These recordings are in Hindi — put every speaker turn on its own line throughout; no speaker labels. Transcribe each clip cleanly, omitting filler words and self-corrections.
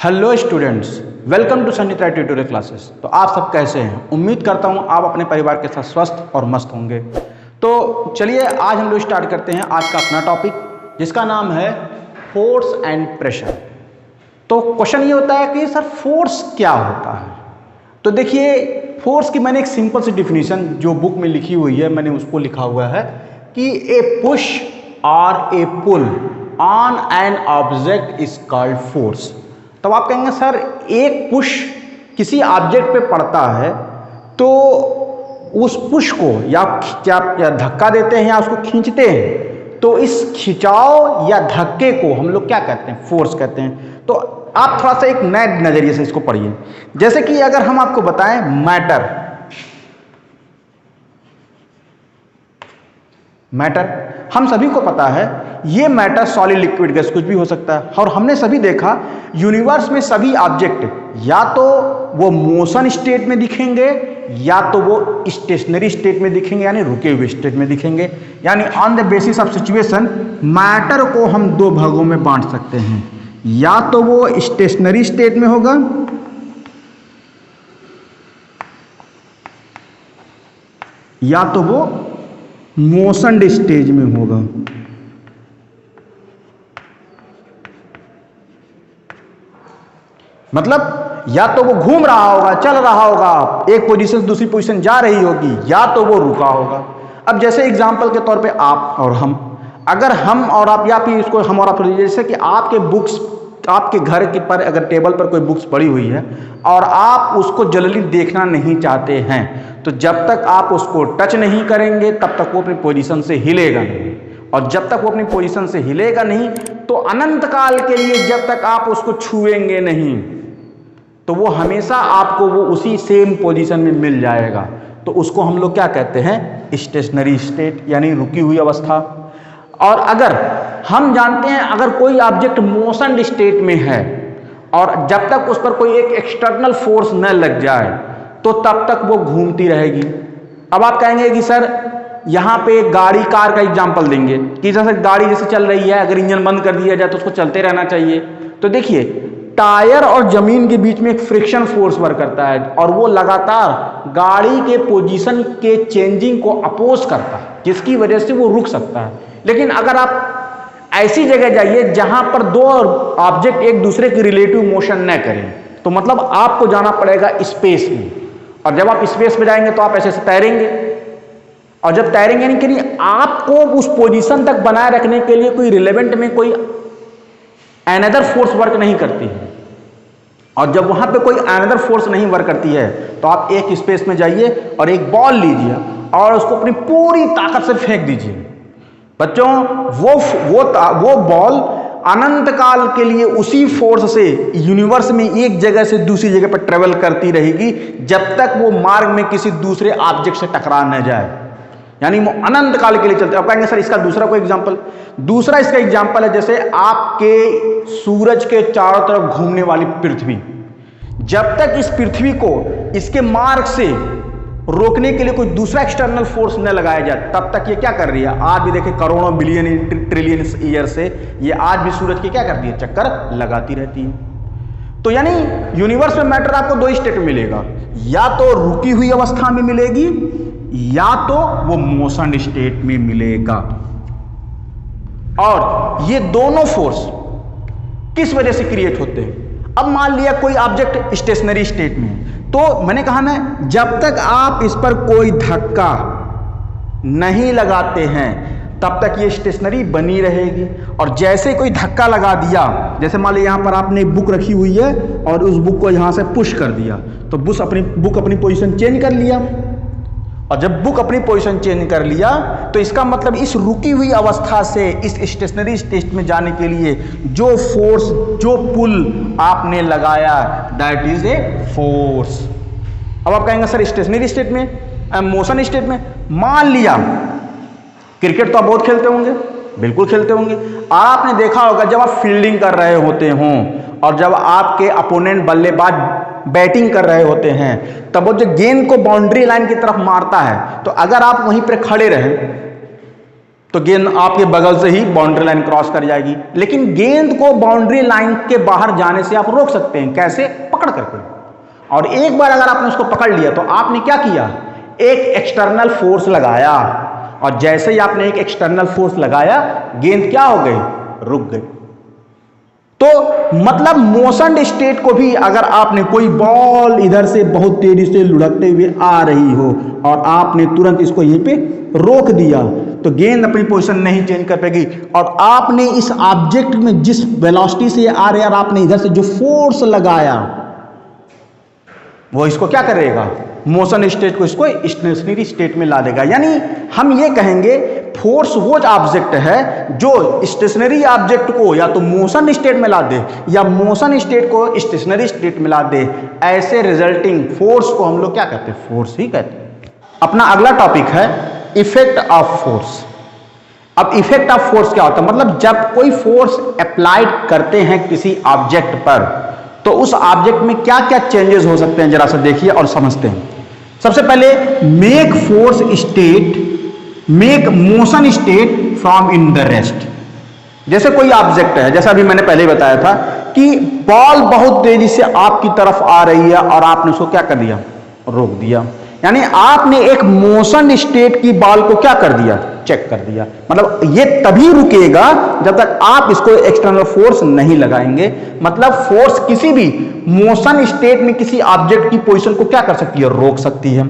Hello students, welcome to Sunny tutorial classes. तो आप सब कैसे हैं? उम्मीद करता हूं आप अपने परिवार के साथ स्वस्थ और मस्त होंगे। तो चलिए आज हम लोग स्टार्ट करते हैं आज का अपना टॉपिक, जिसका नाम है फोर्स एंड प्रेशर। तो क्वेश्चन ये होता है कि सर फोर्स क्या होता है? तो देखिए, फोर्स की मैंने एक सिंपल सी डिफिनीशन जो बुक में लिखी हुई है, मैंने उसको लिखा हुआ है कि ए पुश और a pull on an object is called force. तब आप कहेंगे सर एक पुश किसी ऑब्जेक्ट पे पड़ता है तो उस पुश को या धक्का देते हैं या उसको खींचते हैं, तो इस खिंचाव या धक्के को हम लोग क्या कहते हैं? फोर्स कहते हैं। तो आप थोड़ा सा एक नए नजरिए से इसको पढ़िए। जैसे कि अगर हम आपको बताएं मैटर हम सभी को पता है ये मैटर सॉलिड लिक्विड गैस कुछ भी हो सकता है। और हमने सभी देखा यूनिवर्स में सभी ऑब्जेक्ट या तो वो मोशन स्टेट में दिखेंगे या तो वो स्टेशनरी स्टेट में दिखेंगे, यानी रुके हुए स्टेट में दिखेंगे। यानी on the basis of situation matter को हम दो भागों में बांट सकते हैं, या तो वो स्टेशनरी स्टेट में होगा या तो वो मोशन स्टेज में होगा। मतलब या तो वो घूम रहा होगा, चल रहा होगा, एक पोजीशन से दूसरी पोजीशन जा रही होगी, या तो वो रुका होगा। अब जैसे एग्जांपल के तौर पे आप और हम, अगर हम और आप, या फिर इसको हम और आप, जैसे कि आपके बुक्स, आपके घर के पर अगर टेबल पर कोई बुक्स पड़ी हुई है और आप उसको जल्दी देखना नहीं चाहते हैं, तो जब तक आप उसको टच नहीं करेंगे तब तक वो अपनी पोजीशन से हिलेगा नहीं। और जब तक वो अपनी पोजीशन से हिलेगा नहीं तो अनंत काल के लिए जब तक आप उसको छुएंगे नहीं तो वो हमेशा आपको वो उसी सेम पोजीशन में मिल जाएगा। तो उसको हम लोग क्या कहते हैं? स्टेशनरी स्टेट, यानी रुकी हुई अवस्था। और अगर हम जानते हैं अगर कोई ऑब्जेक्ट मोशन स्टेट में है और जब तक उस पर कोई एक एक्सटर्नल फोर्स न लग जाए तो तब तक वो घूमती रहेगी। अब आप कहेंगे कि सर यहाँ पे गाड़ी, कार का एग्जांपल देंगे कि जैसे गाड़ी जैसे चल रही है, अगर इंजन बंद कर दिया जाए तो उसको चलते रहना चाहिए। तो देखिए, टायर और जमीन के बीच में एक फ्रिक्शन फोर्स वर्क करता है और वो लगातार गाड़ी के पोजीशन के चेंजिंग को अपोज करता है, जिसकी वजह से वो रुक सकता है। लेकिन अगर आप ऐसी जगह जाइए जहां पर दो ऑब्जेक्ट एक दूसरे की रिलेटिव मोशन न करें, तो मतलब आपको जाना पड़ेगा स्पेस में। और जब आप स्पेस में जाएंगे तो आप ऐसे तैरेंगे, और जब तैरेंगे नहीं कि आपको उस पोजीशन तक बनाए रखने के लिए कोई रिलेवेंट में कोई अनदर फोर्स वर्क नहीं करती है। और जब वहां पे कोई अनदर फोर्स नहीं वर्क करती है तो आप एक स्पेस में जाइए और एक बॉल लीजिए और उसको अपनी पूरी ताकत से फेंक दीजिए। बच्चों, वो बॉल अनंत काल के लिए उसी फोर्स से यूनिवर्स में एक जगह से दूसरी जगह पर ट्रेवल करती रहेगी जब तक वो मार्ग में किसी दूसरे ऑब्जेक्ट से टकरा न जाए, यानी वो अनंत काल के लिए चलते। अब कहेंगे सर इसका दूसरा कोई एग्जांपल? दूसरा इसका एग्जांपल है जैसे आपके सूरज के चारों तरफ घूमने वाली पृथ्वी। जब तक इस पृथ्वी को इसके मार्ग से रोकने के लिए कोई दूसरा एक्सटर्नल फोर्स न लगाया जाए तब तक ये क्या कर रही है? आज भी देखिए करोड़ों बिलियन ट्रिलियन ईयर से ये आज भी सूरज की क्या करती है? चक्कर लगाती रहती है। तो यानी यूनिवर्स में मैटर आपको दो स्टेट में मिलेगा, या तो रुकी हुई अवस्था में मिलेगी या तो वो मोशन स्टेट में मिलेगा। और ये दोनों फोर्स किस वजह से क्रिएट होते हैं? अब मान लिया कोई ऑब्जेक्ट स्टेशनरी स्टेट में, तो मैंने कहा ना, जब तक आप इस पर कोई धक्का नहीं लगाते हैं तब तक ये स्टेशनरी बनी रहेगी। और जैसे कोई धक्का लगा दिया, जैसे मान लीजिए यहाँ पर आपने बुक रखी हुई है और उस बुक को यहाँ से पुश कर दिया, तो बुक अपनी पोजीशन चेंज कर लिया। और जब बुक अपनी पोजीशन चेंज कर लिया तो इसका मतलब इस रुकी हुई अवस्था से इस स्टेशनरी स्टेट में जाने के लिए जो फोर्स, जो पुल आपने लगाया, दैट इज ए फोर्स। अब आप कहेंगे सर स्टेशनरी स्टेट में, मोशन स्टेट में, मान लिया क्रिकेट तो आप बहुत खेलते होंगे, बिल्कुल खेलते होंगे। आपने देखा होगा जब आप फील्डिंग कर रहे होते हों और जब आपके अपोनेंट बल्लेबाज बैटिंग कर रहे होते हैं, तब वो जो गेंद को बाउंड्री लाइन की तरफ मारता है, तो अगर आप वहीं पर खड़े रहें तो गेंद आपके बगल से ही बाउंड्री लाइन क्रॉस कर जाएगी। लेकिन गेंद को बाउंड्री लाइन के बाहर जाने से आप रोक सकते हैं, कैसे? पकड़ करके। और एक बार अगर आपने उसको पकड़ लिया तो आपने क्या किया, एक एक्सटर्नल फोर्स लगाया, और जैसे ही आपने एक एक्सटर्नल फोर्स लगाया गेंद क्या हो गई, रुक गई। तो मतलब मोशन स्टेट को भी अगर आपने कोई बॉल इधर से बहुत तेजी से लुढ़कते हुए आ रही हो और आपने तुरंत इसको यहीं पे रोक दिया तो गेंद अपनी पोजीशन नहीं चेंज कर पाएगी। और आपने इस ऑब्जेक्ट में जिस वेलोसिटी से आ रहे और आपने इधर से जो फोर्स लगाया वो इसको क्या करेगा, मोशन स्टेट को इसको स्टेशनरी स्टेट में ला देगा। यानी हम ये कहेंगे फोर्स वो ऑब्जेक्ट है जो स्टेशनरी ऑब्जेक्ट को या तो मोशन स्टेट में ला दे या मोशन स्टेट को स्टेशनरी स्टेट में ला दे। ऐसे रिजल्टिंग फोर्स को हम लोग क्या कहते हैं, फोर्स ही कहते हैं। अपना अगला टॉपिक है इफेक्ट ऑफ फोर्स। अब इफेक्ट ऑफ फोर्स क्या होता है, मतलब जब कोई फोर्स अप्लाइड करते हैं किसी ऑब्जेक्ट पर तो उस ऑब्जेक्ट में क्या क्या चेंजेस हो सकते हैं, जरा सा देखिए और समझते हैं। सबसे पहले make force state, make motion state from in the rest. जैसे कोई ऑब्जेक्ट है, जैसा अभी मैंने पहले बताया था कि बॉल बहुत तेजी से आपकी तरफ आ रही है और आपने उसको क्या कर दिया, रोक दिया। यानी आपने एक मोशन स्टेट की बॉल को क्या कर दिया, चेक कर दिया। मतलब ये तभी रुकेगा जब तक आप इसको एक्सटर्नल फोर्स नहीं लगाएंगे। मतलब फोर्स किसी भी मोशन स्टेट में किसी ऑब्जेक्ट की पोजीशन को क्या कर सकती है, रोक सकती है।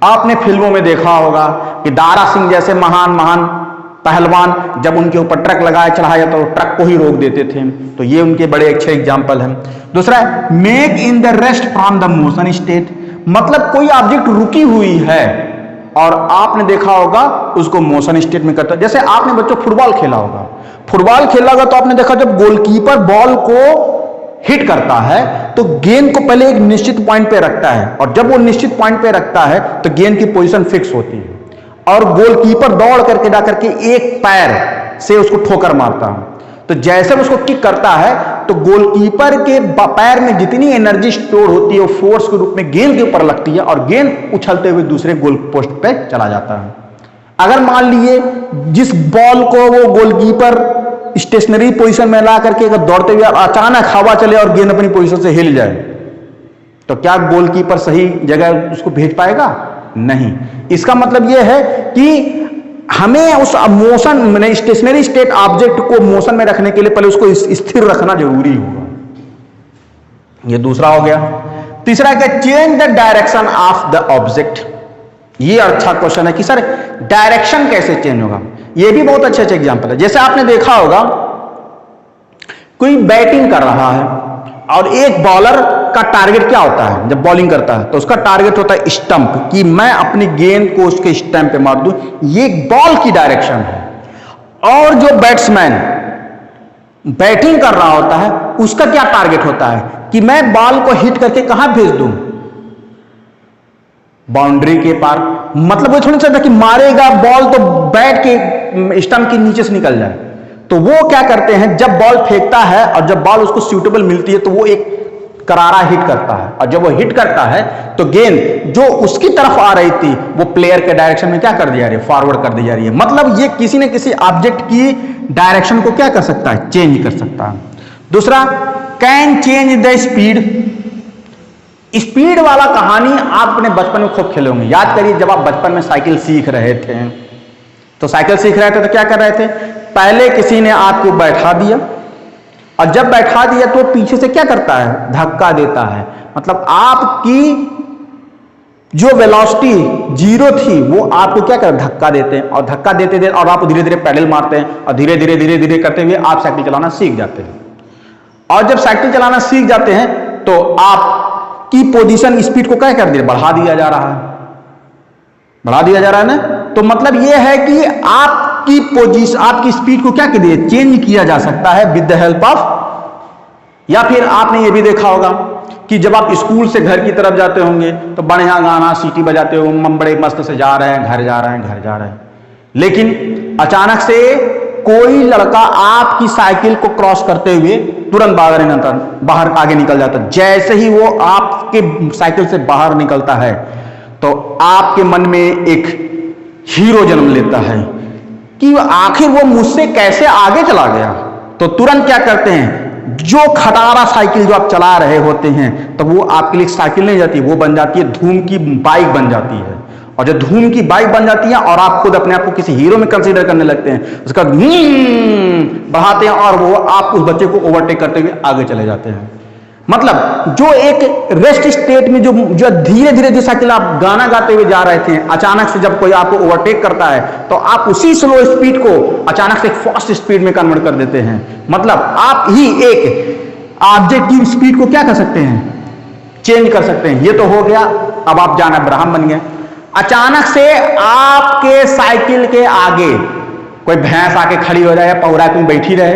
आपने फिल्मों में देखा होगा कि दारा सिंह जैसे महान महान पहलवान जब उनके ऊपर ट्रक लगाया चढ़ाया तो ट्रक को ही रोक देते थे। तो ये उनके बड़े अच्छे एग्जाम्पल हैं। दूसरा है make in the rest from the motion state. मतलब कोई ऑब्जेक्ट रुकी हुई है और आपने देखा होगा उसको मोशन स्टेट में करता है। जैसे आपने बच्चों फुटबॉल खेला होगा, फुटबॉल खेला होगा तो आपने देखा जब गोलकीपर बॉल को हिट करता है तो गेंद को पहले एक निश्चित पॉइंट पे रखता है और जब वो निश्चित पॉइंट पे रखता है तो गेंद की पोजीशन फिक्स होती है और गोलकीपर दौड़ करके जाकर के एक पैर से उसको ठोकर मारता है। तो जैसे उसको किक करता है तो गोलकीपर के पैर में जितनी एनर्जी स्टोर होती है वो फोर्स के रूप में गेंद के ऊपर लगती है और गेंद उछलते हुए दूसरे गोल पोस्ट पे चला जाता है। अगर मान लीजिए जिस बॉल को वो गोलकीपर स्टेशनरी पोजीशन में ला करके अगर दौड़ते हुए अचानक हवा चले और गेंद अपनी पोजीशन से हिल जाए तो क्या गोलकीपर सही जगह उसको भेज पाएगा? नहीं। इसका मतलब यह है कि हमें उस मोशन में स्टेशनरी स्टेट ऑब्जेक्ट को मोशन में रखने के लिए पहले उसको स्थिर रखना जरूरी होगा। ये दूसरा हो गया। तीसरा क्या, change the direction of the object. ये अच्छा क्वेश्चन है कि सर डायरेक्शन कैसे चेंज होगा। ये भी बहुत अच्छे अच्छे एग्जांपल है। जैसे आपने देखा होगा कोई बैटिंग कर रहा है और एक बॉलर का टारगेट क्या होता है, जब बॉलिंग करता है तो उसका टारगेट होता है स्टंप, कि मैं अपनी गेंद को उसके स्टंप पे मार दूं। ये बॉल की डायरेक्शन है। और जो बैट्समैन बैटिंग कर रहा होता है उसका क्या टारगेट होता है कि मैं बॉल को हिट करके कहां भेज दूं, बाउंड्री के पार। मतलब वो थोड़ी सा कि मारेगा बॉल तो बैट के स्टंप के नीचे से निकल जाए। तो वो क्या करते हैं, जब बॉल फेंकता है और जब बॉल उसको सूटेबल मिलती है तो वो एक करारा हिट करता है और जब वो हिट करता है तो गेंद जो उसकी तरफ आ रही थी वो प्लेयर के डायरेक्शन में क्या कर दी जा रही है, फॉरवर्ड कर दी जा रही है। मतलब ये किसी न किसी ऑब्जेक्ट की डायरेक्शन को क्या कर सकता है, चेंज कर सकता है। दूसरा, can change the speed. Speed वाला कहानी आप अपने बचपन में खूब खेले होंगे। याद करिए जब आप बचपन में साइकिल सीख रहे थे तो साइकिल सीख रहे थे तो क्या कर रहे थे, पहले किसी ने आपको बैठा दिया और जब बैठा दिया तो पीछे से क्या करता है, धक्का देता है। मतलब आपकी जो वेलोसिटी जीरो थी वो आपको क्या कर धक्का देते हैं और धक्का देते देते और आप धीरे धीरे पैडल मारते हैं और धीरे धीरे धीरे धीरे करते हुए आप साइकिल चलाना सीख जाते हैं। और जब साइकिल चलाना सीख जाते हैं तो आपकी पोजीशन स्पीड को क्या कर दिया, बढ़ा दिया जा रहा है, बढ़ा दिया जा रहा है ना। तो मतलब यह है कि आपकी पोजीशन, आपकी स्पीड को क्या कर दिया, चेंज किया जा सकता है विद द हेल्प ऑफ। या फिर आपने ये भी देखा होगा कि जब आप स्कूल से घर की तरफ जाते होंगे तो बढ़िया गाना सीटी बजाते हो, बड़े मस्त से जा रहे हैं, घर जा रहे हैं, घर जा रहे हैं। लेकिन अचानक से कोई लड़का आपकी साइकिल को क्रॉस करते हुए तुरंत बाहर आगे निकल जाता है। जैसे ही वो आपके साइकिल से बाहर निकलता है तो आपके मन में एक हीरो जन्म लेता है कि आखिर वो मुझसे कैसे आगे चला गया। तो तुरंत क्या करते हैं, जो खटारा साइकिल जो आप चला रहे होते हैं तो वो आपके लिए साइकिल नहीं जाती, वो बन जाती है धूम की बाइक बन जाती है। और जो धूम की बाइक बन जाती है और आप खुद अपने आप को किसी हीरो में कंसीडर करने लगते हैं, उसका बढ़ाते हैं और वो आप उस बच्चे को ओवरटेक करते हुए आगे चले जाते हैं। मतलब जो एक रेस्ट स्टेट में जो धीरे धीरे जो साइकिल आप गाना गाते हुए जा रहे थे, अचानक से जब कोई आपको ओवरटेक करता है तो आप उसी स्लो स्पीड को अचानक से एक फास्ट स्पीड में कन्वर्ट कर देते हैं। मतलब आप ही एक ऑब्जेक्ट की स्पीड को क्या कर सकते हैं, चेंज कर सकते हैं। ये तो हो गया, अब आप जाना ब्राह्म बन गए। अचानक से आपके साइकिल के आगे कोई भैंस आके खड़ी हो जाए या पौरा कहीं बैठी रहे,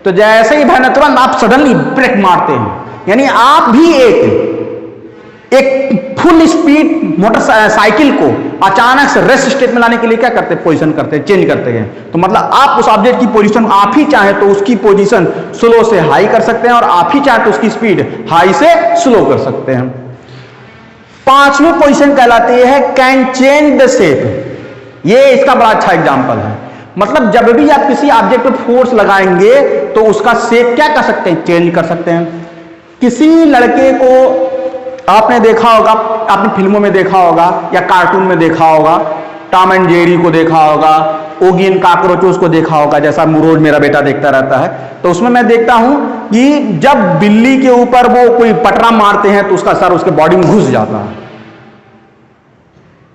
तो जैसे ही भैंस तुरंत आप सडनली ब्रेक मारते हैं, यानी आप भी एक फुल स्पीड मोटरसाइकिल को अचानक से रेस्ट स्टेट में लाने के लिए क्या करते हैं, पोजीशन करते हैं, चेंज करते हैं। तो मतलब आप उस ऑब्जेक्ट की पोजीशन आप ही चाहे तो उसकी पोजीशन स्लो से हाई कर सकते हैं और आप ही चाहे तो उसकी स्पीड हाई से स्लो कर सकते हैं। पांचवी पोजीशन कहलाती है कैन चेंज द शेप। ये इसका बड़ा अच्छा एग्जांपल है। मतलब जब भी आप किसी ऑब्जेक्ट पर फोर्स लगाएंगे तो उसका शेप क्या कर सकते हैं, चेंज कर सकते हैं। किसी लड़के को आपने देखा होगा, आपने फिल्मों में देखा होगा या कार्टून में देखा होगा, टॉम एंड जेरी को देखा होगा, ओगी एंड कॉकरोचेस को देखा होगा, जैसा रोज मेरा बेटा देखता रहता है। तो उसमें मैं देखता हूं कि जब बिल्ली के ऊपर वो कोई पटरा मारते हैं तो उसका सर उसके बॉडी में घुस जाता है,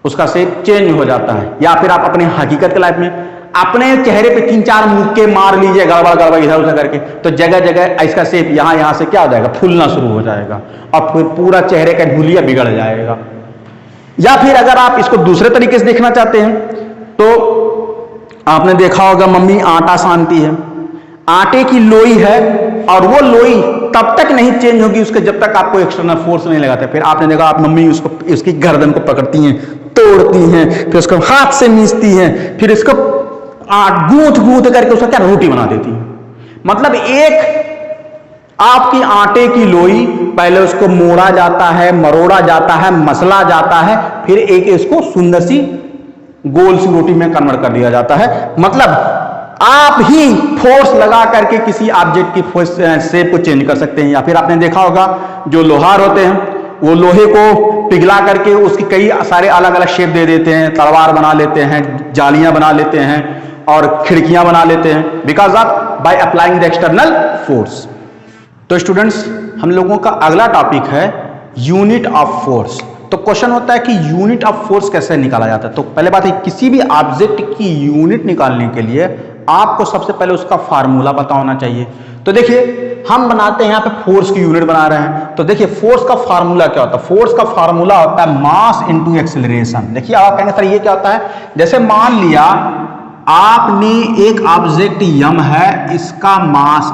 उसका शेप चेंज हो जाता है। या फिर आप अपने हकीकत के लाइफ में अपने चेहरे पे 3-4 मुक्के मार लीजिए गड़बड़ इधर उधर करके, तो जगह जगह इसका शेप यहां से क्या हो जाएगा, फूलना शुरू हो जाएगा और फिर पूरा चेहरे का हुलिया बिगड़ जाएगा। या फिर अगर आप इसको दूसरे तरीके से देखना चाहते हैं तो आपने देखा होगा मम्मी आटा सानती है, आटे की लोई है और वो लोई तब तक नहीं चेंज होगी उसके जब तक आपको एक्सटर्नल फोर्स नहीं लगाते। फिर आपने देखा आप मम्मी उसकी गर्दन को पकड़ती हैं, तोड़ती हैं, फिर उसको हाथ से मीचती हैं, फिर इसको गूंथ करके उसका क्या रोटी बना देती है। मतलब एक आपकी आटे की लोई पहले उसको मोड़ा जाता है, मरोड़ा जाता है, मसला जाता है, फिर एक इसको सुंदर सी गोल सी रोटी में कन्वर्ट कर दिया जाता है। मतलब आप ही फोर्स लगा करके किसी ऑब्जेक्ट की शेप को चेंज कर सकते हैं। या फिर आपने देखा होगा जो लोहार होते हैं वो लोहे को पिघला करके उसकी कई सारे अलग अलग शेप दे देते हैं, तलवार बना लेते हैं, जालियां बना लेते हैं और खिड़कियां बना लेते हैं, because of by applying the external force. तो स्टूडेंट्स, हम लोगों का अगला टॉपिक है यूनिट ऑफ फोर्स। तो क्वेश्चन होता है कि यूनिट ऑफ फोर्स कैसे निकाला जाता है। तो पहले बात है, किसी भी ऑब्जेक्ट की यूनिट निकालने के लिए आपको सबसे पहले उसका फार्मूला पता होना चाहिए। तो देखिए हम बनाते हैं यहाँ पे फोर्स की यूनिट बना रहे हैं, तो देखिए फोर्स का फार्मूला क्या होता है। फोर्स का फार्मूला होता है मास इनटू एक्सेलरेशन। देखिए आप कहेंगे सर ये क्या होता है, जैसे मान लिया आपने एक ऑब्जेक्ट यम है, इसका मास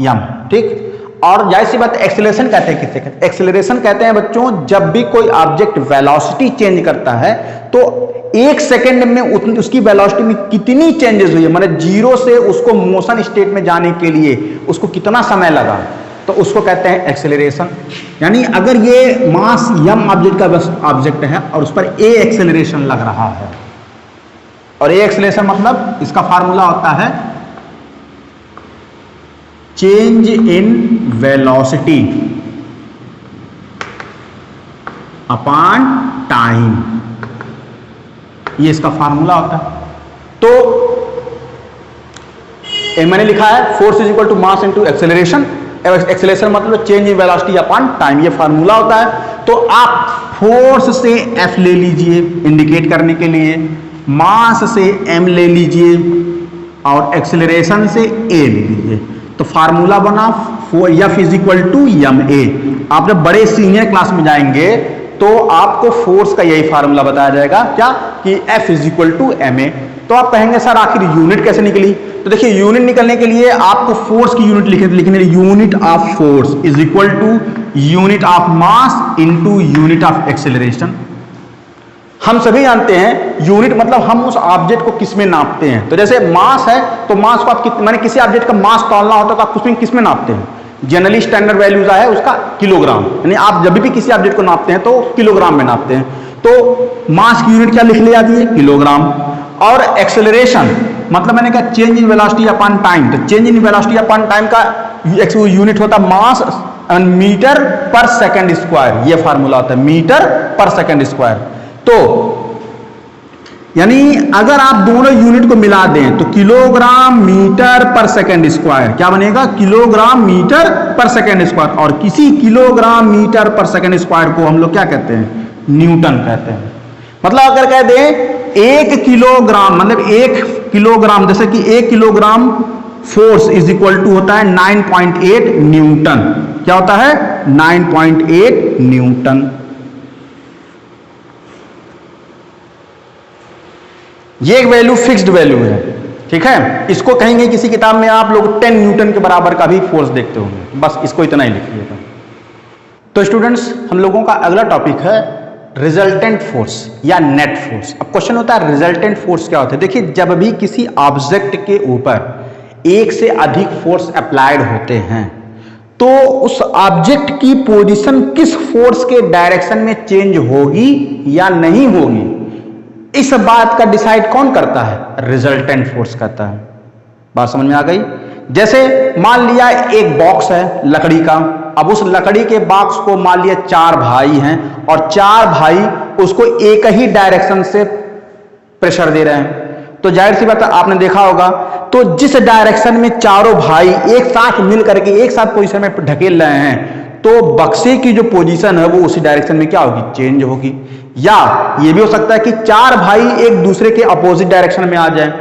यम, ठीक, और जाहिर सी बात एक्सेलरेशन कहते हैं किसे कहते हैं, एक्सेलरेशन कहते हैं बच्चों जब भी कोई ऑब्जेक्ट वेलोसिटी चेंज करता है तो 1 सेकंड में उसकी वेलोसिटी में कितनी चेंजेस हुई है, मतलब जीरो से उसको मोशन स्टेट में जाने के लिए उसको कितना समय लगा, तो उसको कहते हैं एक्सेलरेशन। यानी अगर ये मास यम ऑब्जेक्ट का ऑब्जेक्ट है और उस पर ए एक्सेलरेशन लग रहा है, और ए एक्सेलरेशन मतलब इसका फार्मूला होता है change in velocity upon time, ये इसका फार्मूला होता है। तो मैंने लिखा है force is equal to mass into acceleration, acceleration मतलब change in velocity upon time, ये फार्मूला होता है। तो आप फोर्स से एफ ले लीजिए इंडिकेट करने के लिए, मास से एम ले लीजिए और एक्सेलरेशन से ए ले लीजिए। तो फार्मूला बना F is equal to M A. आप जब बड़े सीनियर क्लास में जाएंगे तो आपको फोर्स का यही फार्मूला बताया जाएगा, क्या कि F is equal to M A. तो आप कहेंगे सर आखिर यूनिट कैसे निकली, तो देखिए यूनिट निकलने के लिए आपको फोर्स की यूनिट लिखने unit of force is equal to unit of mass into unit of acceleration. हम सभी जानते हैं यूनिट मतलब हम उस ऑब्जेक्ट को किस में नापते हैं। तो जैसे मास है तो मास को आप माने किसी ऑब्जेक्ट का मास तौलना होता है तो आप उसमें किस में नापते हैं, जनरली स्टैंडर्ड वैल्यूज है उसका किलोग्राम, यानी आप जब भी किसी ऑब्जेक्ट को नापते हैं तो किलोग्राम में नापते हैं। तो मास की यूनिट क्या लिख ले जाती है, किलोग्राम। और एक्सेलरेशन मतलब मैंने कहा change in velocity upon time, तो change in velocity upon time का यूनिट होता है mass metre per second square, ये फार्मूला होता है मीटर पर सेकंड स्क्वायर। तो यानी अगर आप दोनों यूनिट को मिला दें तो kilogram metre per second square क्या बनेगा, kilogram metre per second square. और किसी kilogram metre per second square को हम लोग क्या कहते हैं, न्यूटन कहते हैं। मतलब अगर कह दें 1 किलोग्राम मतलब 1 किलोग्राम, जैसे कि 1 kilogram force is equal to होता है 9.8 न्यूटन। क्या होता है, 9.8 न्यूटन। ये एक वैल्यू फिक्स्ड वैल्यू है, ठीक है। इसको कहेंगे किसी किताब में आप लोग 10 न्यूटन के बराबर का भी फोर्स देखते होंगे, बस इसको इतना ही लिखिएगा। तो स्टूडेंट्स हम लोगों का अगला टॉपिक है रिजल्टेंट फोर्स या नेट फोर्स। अब क्वेश्चन होता है रिजल्टेंट फोर्स क्या होता है। देखिए जब भी किसी ऑब्जेक्ट के ऊपर एक से अधिक फोर्स अप्लाइड होते हैं तो उस ऑब्जेक्ट की पोजीशन किस फोर्स के डायरेक्शन में चेंज होगी या नहीं होगी, इस बात का डिसाइड कौन करता है, रिजल्टेंट फोर्स करता है। बात समझ में आ गई। जैसे मान लिया एक बॉक्स है लकड़ी का, अब उस लकड़ी के बॉक्स को मान लिया 4 भाई हैं और 4 भाई उसको एक ही डायरेक्शन से प्रेशर दे रहे हैं। तो जाहिर सी बात है आपने देखा होगा, तो जिस डायरेक्शन में चारों भाई एक साथ मिल करके एक साथ पोजीशन में ढकेल रहे हैं तो बक्से की जो पोजीशन है वो उसी डायरेक्शन में क्या होगी, चेंज होगी। या ये भी हो सकता है कि 4 भाई एक दूसरे के अपोजिट डायरेक्शन में आ जाए,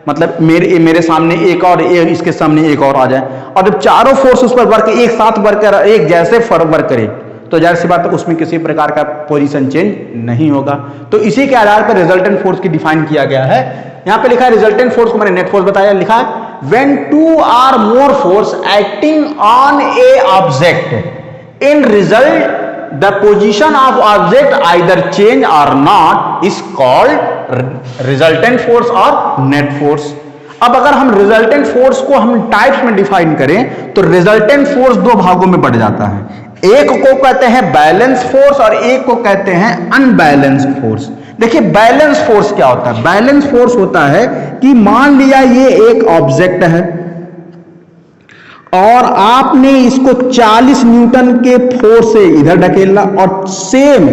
मतलब मेरे सामने एक और इसके सामने एक और आ जाए, और जब चारों फोर्स उस पर वर्क एक साथ वर्क कर एक जैसे वर्क करे तो जाहिर सी बात है उसमें किसी प्रकार का पोजीशन चेंज नहीं होगा। तो इसी के आधार पर रिजल्टेंट फोर्स की डिफाइन किया गया है। यहां पे लिखा है रिजल्टेंट फोर्स को मैंने नेट फोर्स बताया, लिखा है when 2 or more force acting on A object in result the position of object either change or not is called resultant force or net force। अब अगर हम resultant force को हम टाइप्स में डिफाइन करें तो resultant force 2 भागों में बढ़ जाता है। एक को कहते हैं बैलेंस फोर्स और एक को कहते हैं अनबैलेंस फोर्स। देखिए बैलेंस फोर्स क्या होता है, बैलेंस फोर्स होता है कि मान लिया ये एक ऑब्जेक्ट है और आपने इसको 40 न्यूटन के फोर्स से इधर ढकेलना और सेम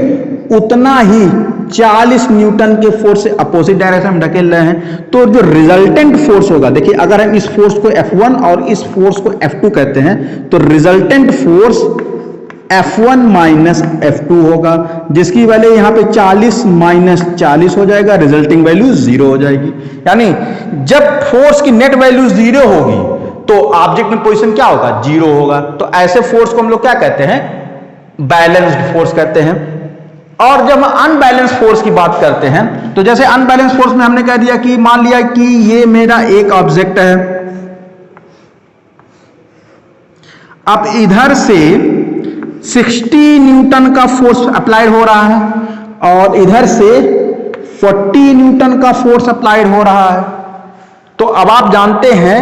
उतना ही 40 न्यूटन के फोर्स से अपोजिट डायरेक्शन में ढकेल रहे हैं, तो जो रिजल्टेंट फोर्स होगा, देखिए अगर हम इस फोर्स को F1 और इस फोर्स को F2 कहते हैं तो resultant force F1 minus F2 होगा, जिसकी वैल्यू यहां पे 40 माइनस 40 हो जाएगा, रिजल्टिंग वैल्यू 0 हो जाएगी। यानी जब फोर्स की नेट वैल्यू 0 होगी तो ऑब्जेक्ट में पोजीशन क्या होगा, 0 होगा। तो ऐसे फोर्स को हम लोग क्या कहते हैं, बैलेंस्ड फोर्स कहते हैं। और जब हम अनबैलेंस फोर्स की बात करते हैं तो जैसे अनबैलेंस फोर्स में हमने कह दिया कि मान लिया कि ये मेरा एक ऑब्जेक्ट है, अब इधर से 60 न्यूटन का फोर्स अप्लाइड हो रहा है और इधर से 40 न्यूटन का फोर्स अप्लाइड हो रहा है। तो अब आप जानते हैं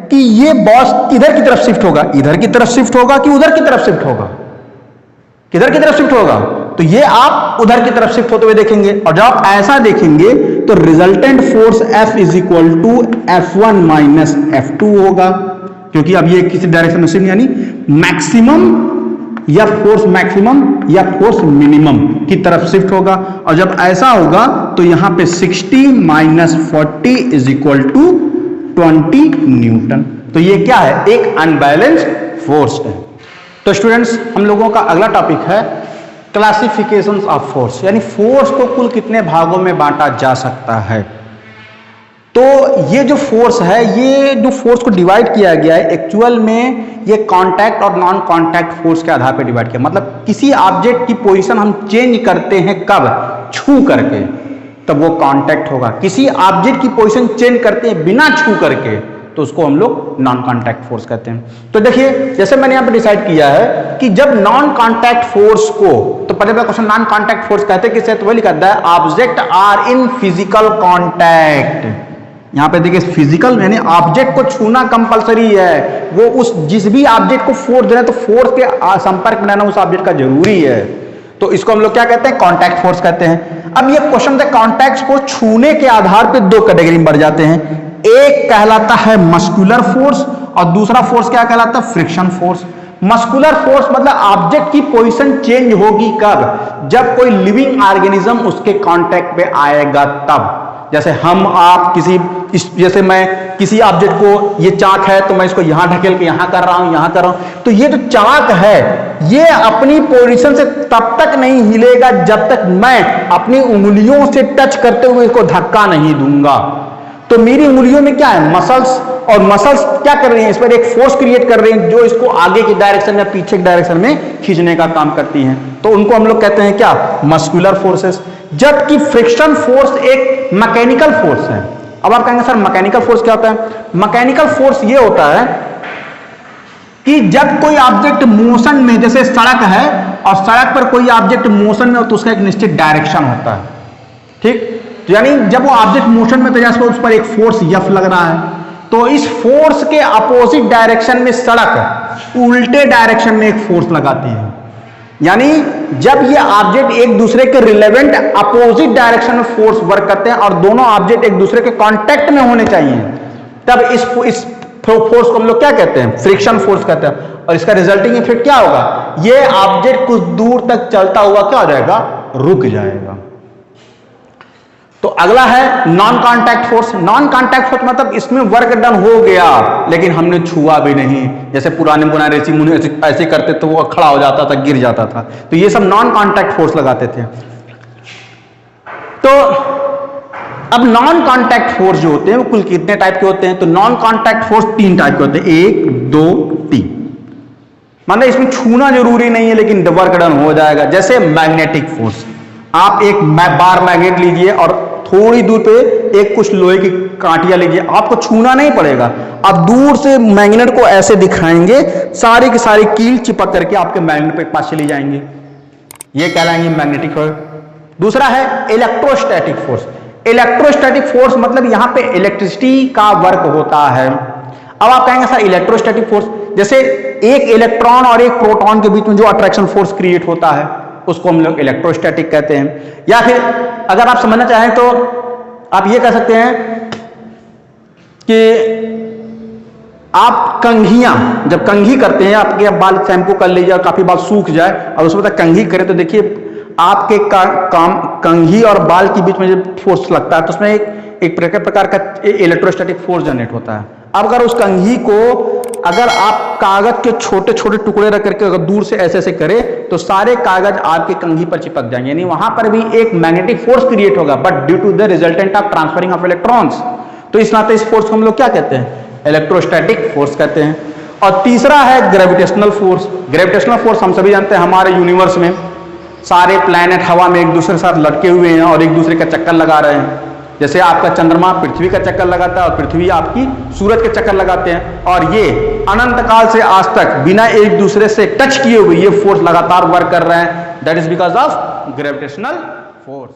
कि ये बॉक्स इधर की तरफ शिफ्ट होगा, इधर की तरफ शिफ्ट होगा कि उधर की तरफ शिफ्ट होगा, किधर की तरफ शिफ्ट होगा, तो ये आप उधर की तरफ शिफ्ट होते हुए देखेंगे। और जब आप ऐसा देखेंगे तो resultant force F is equal to F1 minus F2 होगा, क्योंकि अब ये किसी डायरेक्शन में शिफ्ट यानी मैक्सिमम या फोर्स मैक्सिमम या फोर्स मिनिमम की तरफ शिफ्ट होगा। और जब ऐसा होगा तो यहां पे 60 minus 40 is equal to 20 newton. तो ये क्या है, एक अनबैलेंस्ड फोर्स है। तो स्टूडेंट्स हम लोगों का अगला टॉपिक है क्लासिफिकेशंस ऑफ फोर्स, यानी फोर्स को कुल कितने भागों में बांटा जा सकता है। तो ये जो फोर्स है, ये जो फोर्स को डिवाइड किया गया है एक्चुअल में ये कांटेक्ट और नॉन कांटेक्ट फोर्स के आधार पर डिवाइड किया। मतलब किसी ऑब्जेक्ट की पोजीशन हम चेंज करते हैं कब, छू करके, तब वो कांटेक्ट होगा। किसी ऑब्जेक्ट की पोजीशन चेंज करते हैं बिना छू करके तो उसको हम लोग नॉन कांटेक्ट फोर्स कहते हैं। तो देखिए जैसे मैंने यहां पे डिसाइड किया है कि जब नॉन कांटेक्ट फोर्स को, तो पहले क्वेश्चन नॉन कांटेक्ट फोर्स कहते हैं किससे, तो वही लिखा है object are in physical contact. यहां पे देखिए फिजिकल यानी ऑब्जेक्ट को छूना कंपलसरी है, वो उस जिस भी ऑब्जेक्ट को फोर्स देना तो फोर्स के संपर्क में रहना उस ऑब्जेक्ट का जरूरी है। तो इसको हम लोग क्या कहते हैं, कांटेक्ट फोर्स कहते हैं। अब ये क्वेश्चन है, कांटेक्ट फोर्स छूने के आधार पे दो कैटेगरी में बढ़ जाते हैं। एक कहलाता है मस्कुलर फोर्स और दूसरा फोर्स क्या कहलाता है, फ्रिक्शन फोर्स। मस्कुलर फोर्स मतलब ऑब्जेक्ट की पोजीशन चेंज होगी कब, जब कोई लिविंग ऑर्गेनिज्म उसके कांटेक्ट पे आएगा तब। जैसे हम आप जैसे मैं किसी ऑब्जेक्ट को, ये चाक है तो मैं इसको यहां ढकेल के यहां कर रहा हूं, यहां कर रहा हूं, तो ये जो चाक है ये अपनी पोजीशन से तब तक नहीं हिलेगा जब तक मैं अपनी उंगलियों से टच करते हुए इसको धक्का नहीं दूंगा। तो मेरी उंगलियों में क्या है, मसल्स, और मसल्स क्या कर रही हैं, इस पर एक फोर्स क्रिएट कर रही हैं जो इसको आगे की डायरेक्शन या पीछे की डायरेक्शन में खींचने का काम करती हैं। तो उनको हम लोग कहते हैं क्या, मस्कुलर फोर्सेस। जबकि फ्रिक्शन फोर्स एक मैकेनिकल फोर्स है। अब आप कहेंगे सर मैकेनिकल फोर्स क्या होता है? मैकेनिकल फोर्स ये होता है कि जब कोई ऑब्जेक्ट मोशन में, जैसे सड़क है और सड़क पर कोई ऑब्जेक्ट मोशन में हो तो उसका एक निश्चित डायरेक्शन होता है, ठीक। तो यानी जब वो ऑब्जेक्ट मोशन में, तो जैसे उस पर एक फोर्स F लग रहा है, तो इस फोर्स के अपोजिट डायरेक्शन में सड़क उल्टे डायरेक्शन में एक फोर्स लगाती है। यानी जब ये ऑब्जेक्ट एक दूसरे के रिलेवेंट अपोजिट डायरेक्शन में फोर्स वर्क करते हैं और दोनों ऑब्जेक्ट एक दूसरे के कांटेक्ट में होने चाहिए, तब इस फोर्स को हम लोग क्या कहते हैं, फ्रिक्शन फोर्स कहते हैं। और इसका रिजल्टिंग इफेक्ट क्या होगा, ये ऑब्जेक्ट कुछ दूर तक चलता हुआ क्या हो जाएगा, रुक जाएगा। तो अगला है non contact force. Non contact force मतलब इसमें वर्क डन हो गया लेकिन हमने छुआ भी नहीं। जैसे पुराने मुनारे ऋषि मुनि ऐसे करते तो वो खड़ा हो जाता था, गिर जाता था, तो ये सब नॉन कांटेक्ट फोर्स लगाते थे। तो अब नॉन कांटेक्ट फोर्स जो होते हैं वो कुल कितने टाइप के होते हैं, तो नॉन कांटेक्ट फोर्स 3 टाइप के होते हैं, 1 2 3। मतलब इसमें छूना जरूरी नहीं है लेकिन वर्क डन हो जाएगा। जैसे मैग्नेटिक फोर्स, आप एक बार मैग्नेट लीजिए और थोड़ी दूर पे एक कुछ लोहे की कांटियां लीजिए, आपको छूना नहीं पड़ेगा, आप दूर से मैग्नेट को ऐसे दिखाएंगे, सारी की सारी कील चिपक करके आपके मैग्नेट पे पास चली जाएंगे, ये कहलाएंगे मैग्नेटिक फोर्स। दूसरा है इलेक्ट्रोस्टैटिक फोर्स। इलेक्ट्रोस्टैटिक फोर्स मतलब यहां पे इलेक्ट्रिसिटी का वर्क होता है। अब आप कहेंगे सर इलेक्ट्रोस्टैटिक फोर्स, जैसे एक इलेक्ट्रॉन और एक प्रोटॉन के बीच में जो अट्रैक्शन फोर्स क्रिएट होता है उसको हम लोग इलेक्ट्रोस्टैटिक कहते हैं। या फिर अगर आप समझना चाहें तो आप ये कह सकते हैं कि आप कंघियां जब कंघी करते हैं, आपके बाल शैम्पू कर लीजिए और काफी बाल सूख जाए और उसमें तक कंघी करें तो देखिए आपके कंघी और बाल के बीच में जब फोर्स लगता है तो उसमें एक प्रकार का इलेक्ट्रोस्टैटिक फोर्स जनरेट होता है। अब अगर उस कंघी को अगर आप कागज के छोटे छोटे टुकड़े रख करके अगर दूर से ऐसे ऐसे करें तो सारे कागज आपके कंघी पर चिपक जाएंगे, यानी वहां पर भी एक मैग्नेटिक फोर्स क्रिएट होगा, but due to the resultant of transferring of electrons. तो इस नाते इस फोर्स को हम लोग क्या कहते हैं, इलेक्ट्रोस्टैटिक फोर्स कहते हैं। और तीसरा है ग्रेविटेशनल फोर्स। ग्रेविटेशनल फोर्स हम सभी जानते हैं, हमारे यूनिवर्स में सारे प्लैनेट हवा में एक दूसरे के साथ लटके हुए हैं और एक दूसरे का चक्कर लगा रहे हैं। जैसे आपका चंद्रमा पृथ्वी का चक्कर लगाता है और पृथ्वी आपकी सूरज के चक्कर लगाते हैं, और ये अनंत काल से आज तक बिना एक दूसरे से टच किए हुए ये फोर्स लगातार वर्क कर रहे हैं। That is because of gravitational force.